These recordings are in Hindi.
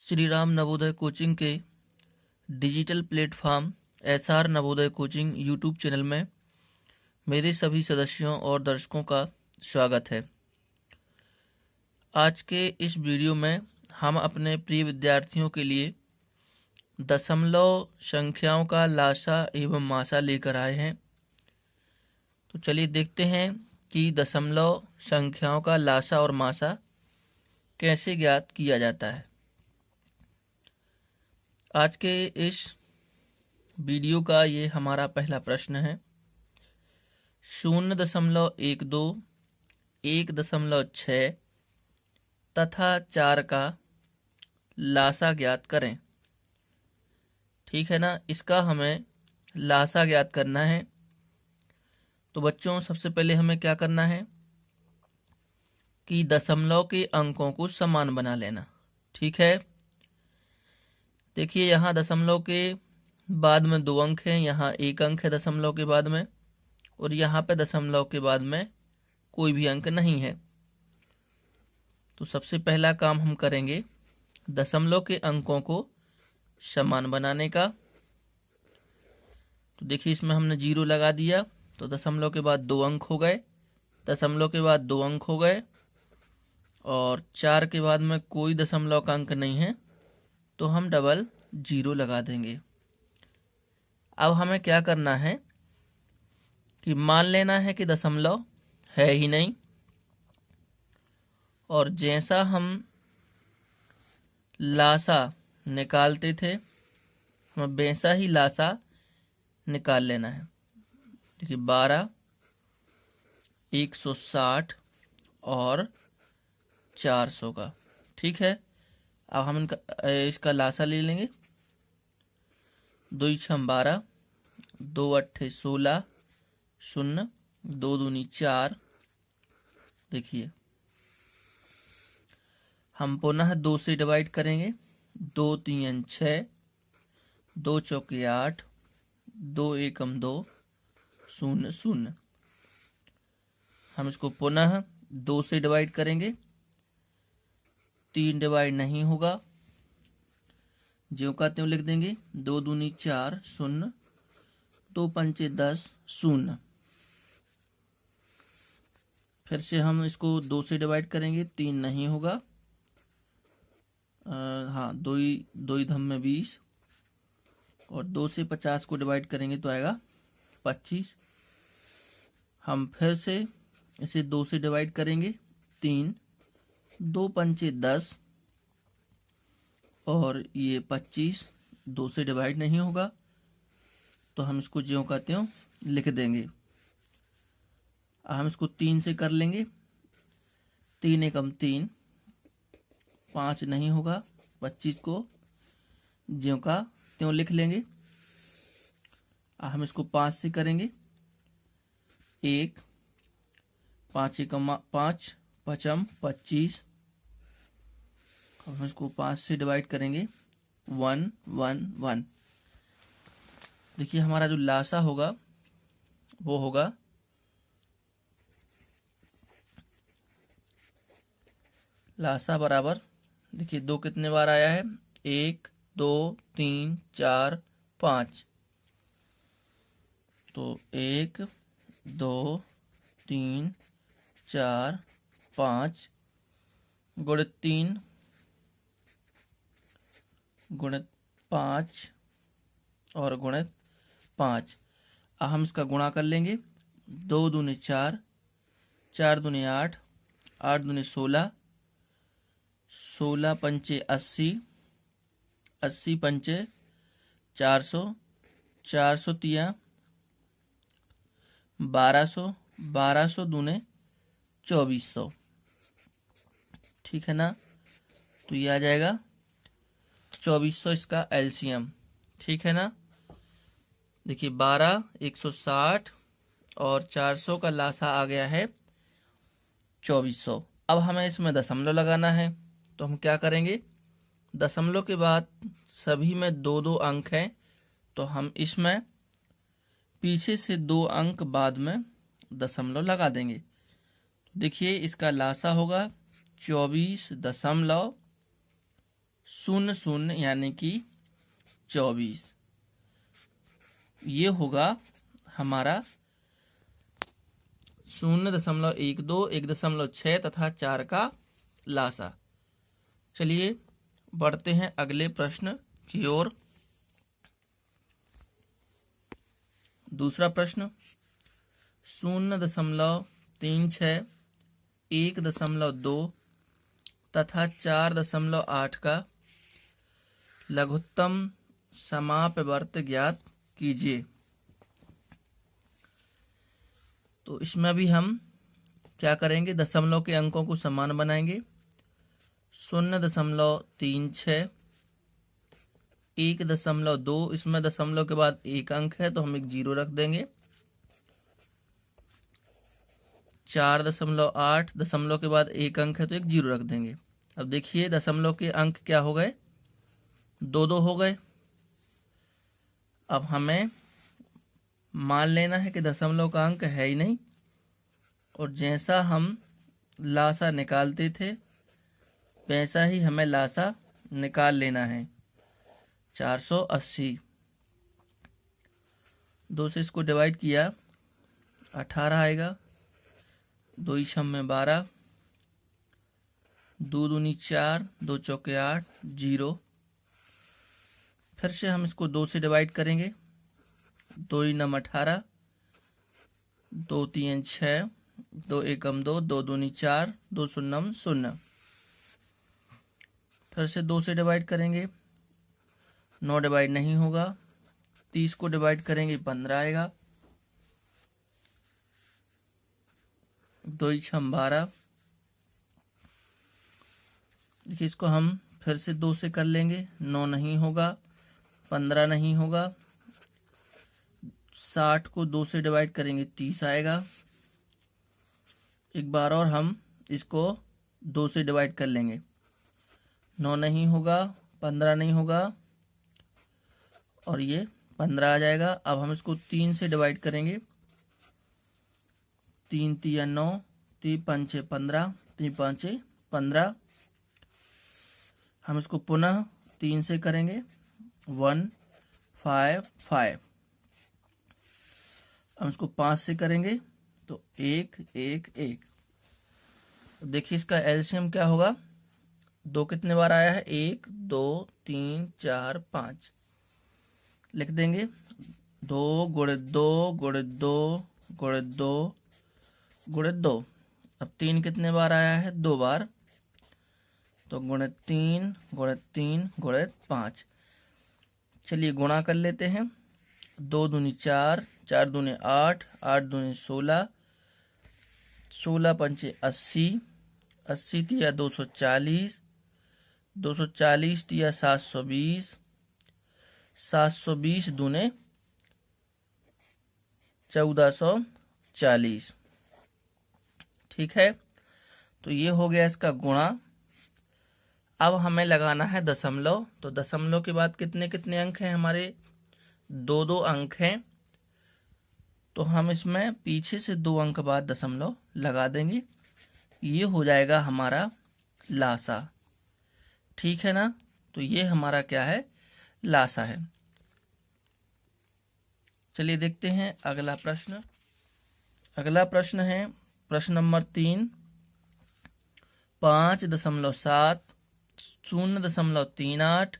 श्री राम नवोदय कोचिंग के digital platform SR Navodaya coaching YouTube channel में मेरे सभी सदस्यों और दर्शकों का स्वागत है। आज के इस वीडियो में हम अपने प्रिय विद्यार्थियों के लिए दशमलव संख्याओं का लासा एवं मासा लेकर आए हैं। तो चलिए देखते हैं कि दशमलव संख्याओं का लासा और मासा कैसे ज्ञात किया जाता है। आज के इस वीडियो का ये हमारा पहला प्रश्न है। 0.12, 1.6 तथा 4 का लासा ज्ञात करें। ठीक है ना, इसका हमें लासा ज्ञात करना है। तो बच्चों, सबसे पहले हमें क्या करना है कि दशमलव के अंकों को समान बना लेना। ठीक है, देखिए यहाँ दशमलव के बाद में 2 अंक हैं, यहाँ 1 अंक है दशमलव के बाद में, और यहाँ पे दशमलव के बाद में कोई भी अंक नहीं है। तो सबसे पहला काम हम करेंगे दशमलव के अंकों को समान बनाने का। तो देखिए इसमें हमने 0 लगा दिया, तो दशमलव के बाद 2 अंक हो गए, दशमलव के बाद 2 अंक हो गए, और 4 के बाद में कोई दशमलव का अंक नहीं है, तो हम डबल 0 लगा देंगे। अब हमें क्या करना है कि मान लेना है कि दशमलव है ही नहीं, और जैसा हम लासा निकालते थे हमें वैसा ही लासा निकाल लेना है। देखिए 12, 160 और 400 का। ठीक है, अब हम इसका लासा ले लेंगे। 2 6 12, 2 8 16, 0, 2 दूनी 4। देखिए हम पुनः 2 से डिवाइड करेंगे। 2 3 6, 2 चौके 8, 2 एकम 2, 0 0। हम इसको पुनः 2 से डिवाइड करेंगे। 3 डिवाइड नहीं होगा, ज्यों का त्यों लिख देंगे। 2 दूनी 4, 0, 2 पंचे 10, 0। फिर से हम इसको 2 से डिवाइड करेंगे। 3 नहीं होगा, हाँ 2 धम में 20, और 2 से 50 को डिवाइड करेंगे तो आएगा 25। हम फिर से इसे 2 से डिवाइड करेंगे। 3, 2 पंचे 10, और ये 25 2 से डिवाइड नहीं होगा, तो हम इसको ज्यों का त्यों लिख देंगे। हम इसको 3 से कर लेंगे। 3 एकम 3, 5 नहीं होगा, 25 को ज्यों का त्यों लिख लेंगे। हम इसको 5 से करेंगे। 1, 5 एकम 5, 5 25। हम इसको 5 से डिवाइड करेंगे। 1 1 1। देखिए हमारा जो लासा होगा वो होगा लासा बराबर, देखिए 2 कितने बार आया है, 1 2 3 4 5। तो 1 2 3 4 5 गुणित 3 गुणित 5 और गुणित 5। अब हम इसका गुणा कर लेंगे। 2 दूनी 4, 4 दूनी 8, 8 दूनी 16, 16 पंचे 80, 80 पंचे 400, 400 तिया 1200, 1200 दूने 2400। ठीक है ना, तो ये आ जाएगा 2400 इसका एलसीएम। ठीक है ना, देखिए 12, 160 और 400 का लासा आ गया है 2400। अब हमें इसमें दशमलव लगाना है, तो हम क्या करेंगे, दशमलव के बाद सभी में 2 2 अंक हैं, तो हम इसमें पीछे से 2 अंक बाद में दशमलव लगा देंगे। देखिए इसका लासा होगा 24.16 शून्य शून्य यानी कि 24। ये होगा हमारा 0.12, 1.6 तथा 4 का लासा। चलिए बढ़ते हैं अगले प्रश्न की ओर। दूसरा प्रश्न 0.36, 1.2 तथा 4.8 का लघुत्तम समापवर्त ज्ञात कीजिए। तो इसमें भी हम क्या करेंगे, दशमलव के अंकों को समान बनाएंगे। 0.36, 1.2, इसमें दशमलव के बाद एक अंक है तो हम एक 0 रख देंगे। 4.8, दशमलव के बाद एक अंक है तो एक 0 रख देंगे। अब देखिए दशमलव के अंक क्या हो गए, 2 हो गए। अब हमें मान लेना है कि दशमलव का अंक है ही नहीं, और जैसा हम लासा निकालते थे वैसा ही हमें लासा निकाल लेना है, 480। 2 से इसको डिवाइड किया 18 आएगा, 2 छम 12, 2 दूनी 4, 2 चौके 8, 0। फिर से हम इसको 2 से डिवाइड करेंगे, 2 नम 18, 2 3 6, 2 एकम 2, 2 दूनी 4, 2 शून्यम 0। फिर से 2 से डिवाइड करेंगे, 9 डिवाइड नहीं होगा। 30 को डिवाइड करेंगे 15 आएगा, 2 छम 12। देखिए इसको हम फिर से 2 से कर लेंगे, 9 नहीं होगा, 15 नहीं होगा। 60 को 2 से डिवाइड करेंगे 30 आएगा। एक बार और हम इसको 2 से डिवाइड कर लेंगे, 9 नहीं होगा, 15 नहीं होगा, और ये 15 आ जाएगा। अब हम इसको 3 से डिवाइड करेंगे, 3 3 9, 3 5 15, 3 5 15। हम इसको पुनः 3 से करेंगे, 1 5 5। हम इसको 5 से करेंगे तो 1 1 1। देखिए इसका एलसीएम क्या होगा, 2 कितने बार आया है, 1 2 3 4 5। लिख देंगे 2 गुणित 2 गुणित 2 गुणित 2 गुणित 2। अब 3 कितने बार आया है, 2 बार, तो गुणित 3 गुणित 3 गुणित 5। चलिए गुणा कर लेते हैं, 2 दूनी 4, 4 दूनी 8, 8 दूनी 16, 16 पंचे 80, 80 तिया 240, 240 तिया 720, 720 दूने 1440। ठीक है, तो ये हो गया इसका गुणा। अब हमें लगाना है दशमलव। तो दशमलव के बाद कितने कितने अंक हैं हमारे, 2 2 अंक हैं, तो हम इसमें पीछे से 2 अंक बाद दशमलव लगा देंगे। ये हो जाएगा हमारा लासा। ठीक है ना, तो ये हमारा क्या है, लासा है। चलिए देखते हैं अगला प्रश्न। अगला प्रश्न है प्रश्न नंबर 3, 5.7, 0.38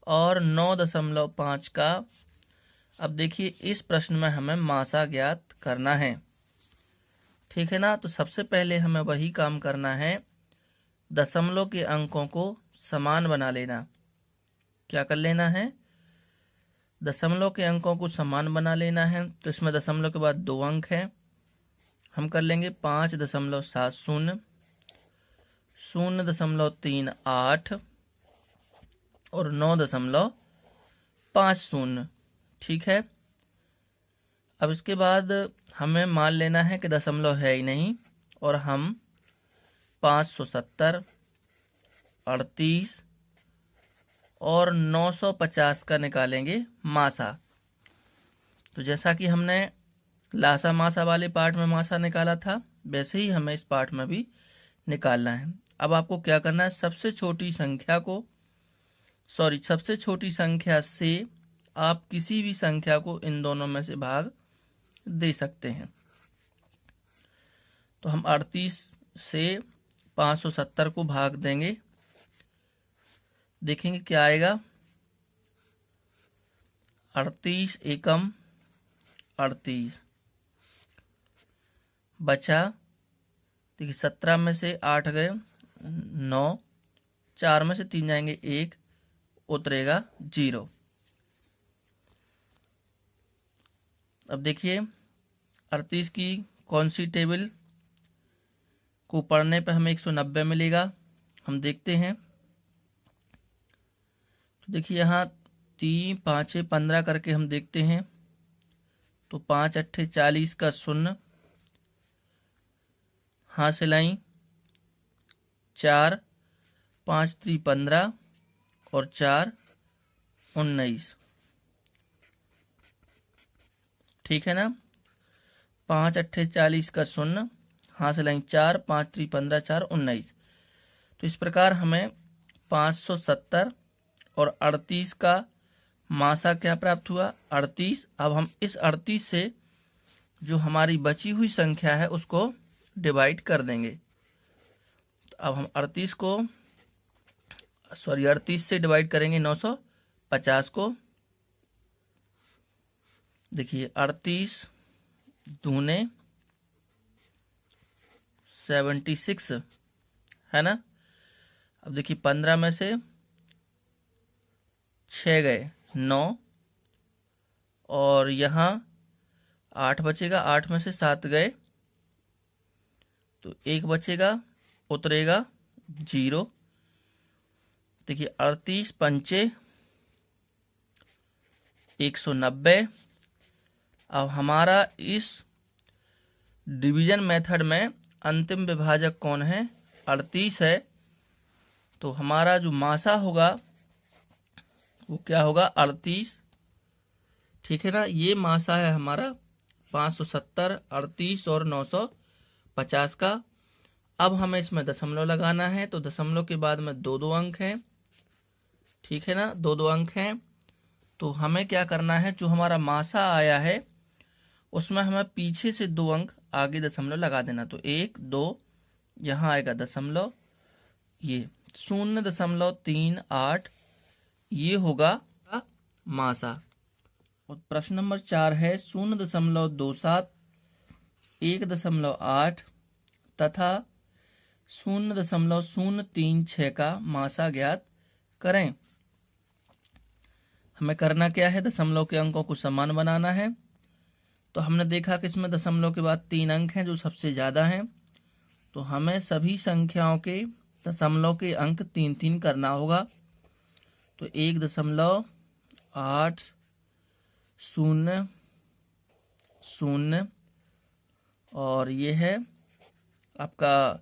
और 9.5 का। अब देखिए इस प्रश्न में हमें मासा ज्ञात करना है। ठीक है ना, तो सबसे पहले हमें वही काम करना है, दशमलव के अंकों को समान बना लेना। क्या कर लेना है, दशमलव के अंकों को समान बना लेना है। तो इसमें दशमलव के बाद 2 अंक हैं, हम कर लेंगे 5.70, 0.38 और 9.50। ठीक है, अब इसके बाद हमें मान लेना है कि दशमलव है ही नहीं, और हम 570, 38 और 950 का निकालेंगे मासा। तो जैसा कि हमने लासा मासा वाले पार्ट में मासा निकाला था, वैसे ही हमें इस पार्ट में भी निकालना है। अब आपको क्या करना है, सबसे छोटी संख्या को सॉरी, सबसे छोटी संख्या से आप किसी भी संख्या को इन दोनों में से भाग दे सकते हैं। तो हम 38 से 570 को भाग देंगे, देखेंगे क्या आएगा। 38 एकम 38 बचा, देखिए 17 में से 8 गए 9, 4 में से 3 जाएंगे 1, उतरेगा 0। अब देखिए 38 की कौन सी टेबल को पढ़ने पे हमें 190 मिलेगा, हम देखते हैं। तो देखिए यहाँ 3 5 15 करके हम देखते हैं। तो 5 8 40 का 0, हासिल आई 4, 5 3 15 और 4 19, ठीक है ना। 5 8 40 का 0, हासिल आई 4, 5 3 15 4 19। तो इस प्रकार हमें 570 और 38 का मासा क्या प्राप्त हुआ, 38। अब हम इस 38 से जो हमारी बची हुई संख्या है उसको डिवाइड कर देंगे। तो अब हम 38 से डिवाइड करेंगे 950 को। देखिए 38 दूने 76 है ना। अब देखिए 15 में से 6 गए 9, और यहाँ 8 बचेगा, 8 में से 7 गए तो 1 बचेगा, उतरेगा 0। देखिए 38 पंचे 190। अब हमारा इस डिवीजन मेथड में अंतिम विभाजक कौन है, 38 है। तो हमारा जो मासा होगा वो क्या होगा, 38, ठीक है ना। ये मासा है हमारा 570, 38 और 950 का। अब हमें इसमें दशमलव लगाना है, तो दशमलव के बाद में 2 अंक हैं, ठीक है ना, 2 अंक हैं। तो हमें क्या करना है, जो हमारा मासा आया है उसमें हमें पीछे से 2 अंक आगे दशमलव लगा देना। तो 1 2, यहाँ आएगा दशमलव, ये 0.38, ये होगा मासा। और प्रश्न नंबर 4 है 0.27, 1.8 तथा 0.036 का मासा ज्ञात करें। हमें करना क्या है, दशमलव के अंकों को समान बनाना है। तो हमने देखा कि इसमें दशमलव के बाद 3 अंक हैं जो सबसे ज़्यादा हैं। तो हमें सभी संख्याओं के दशमलव के अंक 3 3 करना होगा। तो 1.800 और ये है आपका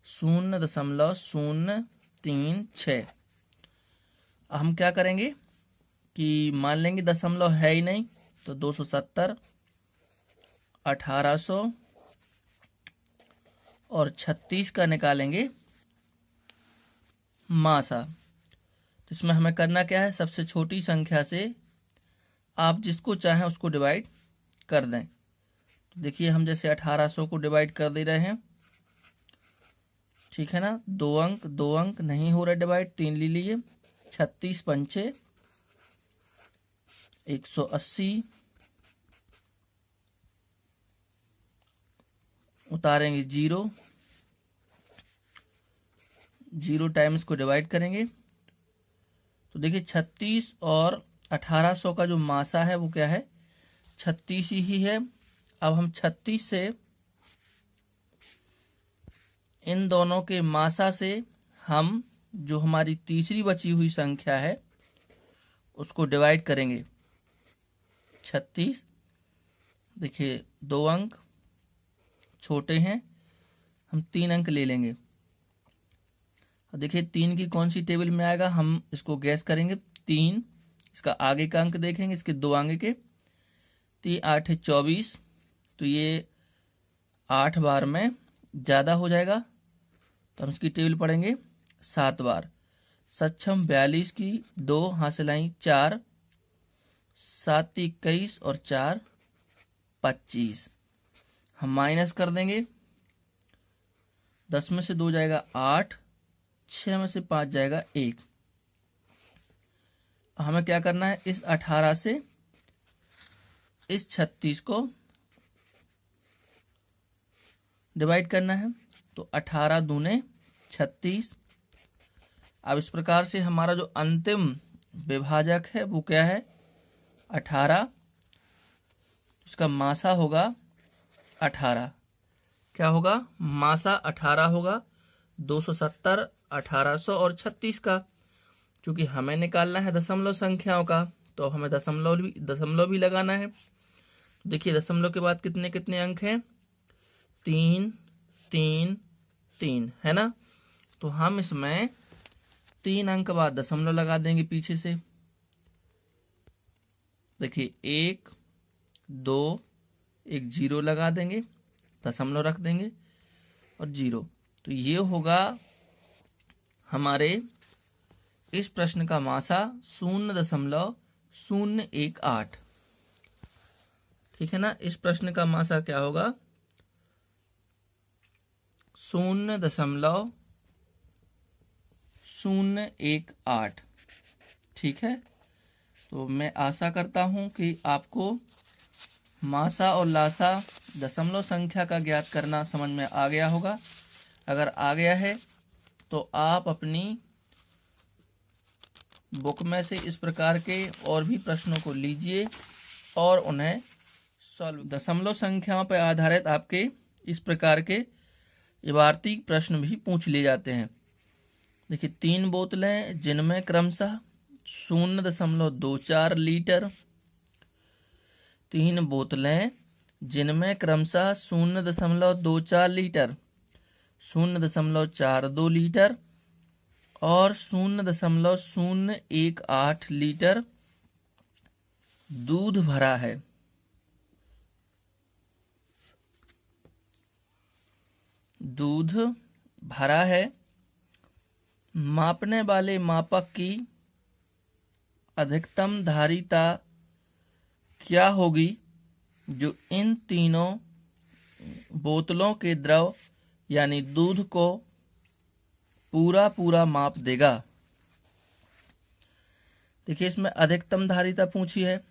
0.036। हम क्या करेंगे कि मान लेंगे दशमलव है ही नहीं, तो 270, 1800 और 36 का निकालेंगे मासा। तो इसमें हमें करना क्या है, सबसे छोटी संख्या से आप जिसको चाहें उसको डिवाइड कर दें। तो देखिए हम जैसे 1800 को डिवाइड कर दे रहे हैं, ठीक है ना। 2 अंक नहीं हो रहा डिवाइड, 3 ले लीजिए। 36 पंचे 180, उतारेंगे 0 टाइम्स को डिवाइड करेंगे। तो देखिए 36 और 1800 का जो मासा है वो क्या है, 36 ही है। अब हम 36 से इन दोनों के मासा से हम जो हमारी तीसरी बची हुई संख्या है उसको डिवाइड करेंगे। 36, देखिए 2 अंक छोटे हैं, हम 3 अंक ले लेंगे। देखिए 3 की कौन सी टेबल में आएगा, हम इसको गैस करेंगे। 3, इसका आगे का अंक देखेंगे, इसके 2 आगे के। 3 8 24, तो ये 8 बार में ज़्यादा हो जाएगा, तो हम इसकी टेबल पढ़ेंगे 7 बार। सक्षम 42 की 2 हासिलाई 4, 7 21 और 4 25। हम माइनस कर देंगे। 10 में से 2 जाएगा 8, 6 में से 5 जाएगा 1। हमें क्या करना है, इस 18 से इस 36 को डिवाइड करना है। तो 18 दूने 36। अब इस प्रकार से हमारा जो अंतिम विभाजक है वो क्या है, 18। इसका मासा होगा 18। क्या होगा, मासा 18 होगा। 270, 1800 और 36 का। क्योंकि हमें निकालना है दशमलव संख्याओं का, तो हमें दशमलव भी लगाना है। तो देखिए दशमलव के बाद कितने कितने अंक हैं, 3 3 3 है ना। तो हम इसमें 3 अंक बाद दशमलव लगा देंगे पीछे से। देखिए 1 2, एक 0 लगा देंगे, दशमलव रख देंगे और 0। तो ये होगा हमारे इस प्रश्न का मासा 0.018। ठीक है ना। इस प्रश्न का मासा क्या होगा, 0.018। ठीक है। तो मैं आशा करता हूं कि आपको मासा और लासा दशमलव संख्या का ज्ञात करना समझ में आ गया होगा। अगर आ गया है तो आप अपनी बुक में से इस प्रकार के और भी प्रश्नों को लीजिए और उन्हें सॉल्व। दशमलव संख्याओं पर आधारित आपके इस प्रकार के इबारती प्रश्न भी पूछ लिए जाते हैं। देखिए 3 बोतलें जिनमें क्रमशः 0.24 लीटर, 3 बोतलें जिनमें क्रमशः 0.24 लीटर, 0.42 लीटर और 0.018 लीटर दूध भरा है। दूध भरा है। मापने वाले मापक की अधिकतम धारिता क्या होगी जो इन तीनों बोतलों के द्रव यानी दूध को पूरा माप देगा। देखिए इसमें अधिकतम धारिता पूछी है,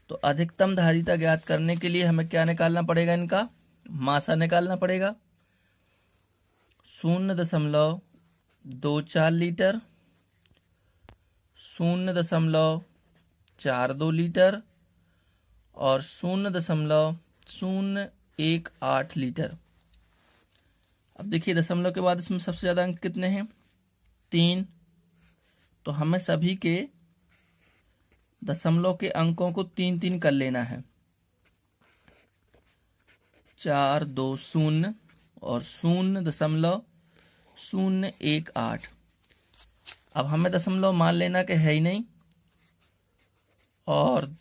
तो अधिकतम धारिता ज्ञात करने के लिए हमें क्या निकालना पड़ेगा, इनका मासा निकालना पड़ेगा। 0.24 लीटर, 0.42 लीटर और 0.018 लीटर। अब देखिए दशमलव के बाद इसमें सबसे ज्यादा अंक कितने हैं, 3। तो हमें सभी के दशमलव के अंकों को 3 कर लेना है। 4 2 0 और 0.018। अब हमें दशमलव मान लेना कि है ही नहीं, और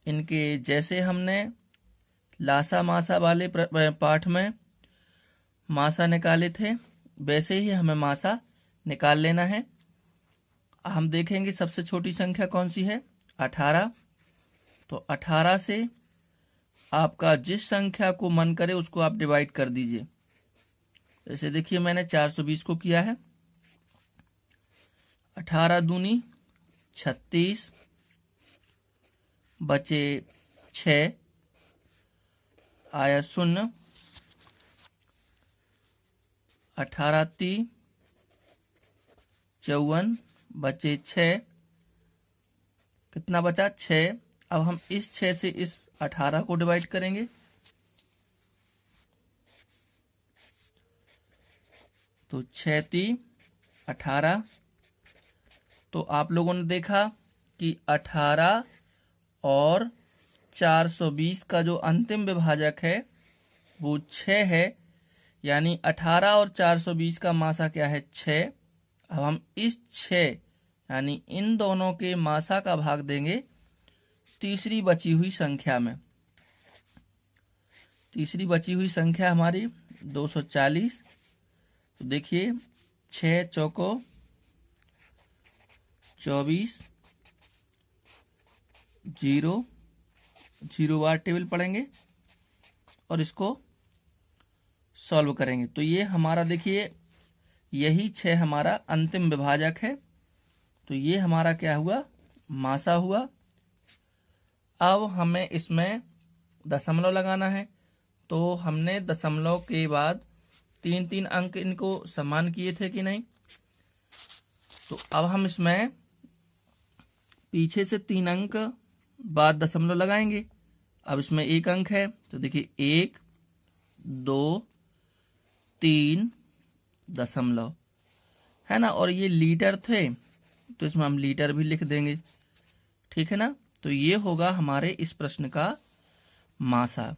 इनके जैसे हमने लासा मासा वाले पाठ में मासा निकाले थे वैसे ही हमें मासा निकाल लेना है। हम देखेंगे सबसे छोटी संख्या कौन सी है, 18। तो 18 से आपका जिस संख्या को मन करे उसको आप डिवाइड कर दीजिए। जैसे देखिए मैंने 420 को किया है। 18 दूनी 36, बचे 6, आया 0। 18 × 54, बचे 6, कितना बचा 6। अब हम इस 6 से इस 18 को डिवाइड करेंगे। तो 6 × 18। तो आप लोगों ने देखा कि 18 और 420 का जो अंतिम विभाजक है वो 6 है, यानी 18 और 420 का मासा क्या है, 6। अब हम इस 6 यानी इन दोनों के मासा का भाग देंगे तीसरी बची हुई संख्या में। तीसरी बची हुई संख्या हमारी 240। तो देखिए 6 चौको 24, 0 0 बार टेबल पढ़ेंगे और इसको सॉल्व करेंगे। तो ये हमारा देखिए यही 6 हमारा अंतिम विभाजक है। तो ये हमारा क्या हुआ, मासा हुआ। अब हमें इसमें दशमलव लगाना है। तो हमने दशमलव के बाद 3-3 अंक इनको समान किए थे कि नहीं। तो अब हम इसमें पीछे से 3 अंक बाद दशमलव लगाएंगे। अब इसमें 1 अंक है तो देखिए 1 2 3 दशमलव है ना। और ये लीटर थे तो इसमें हम लीटर भी लिख देंगे, ठीक है ना। तो ये होगा हमारे इस प्रश्न का मासा।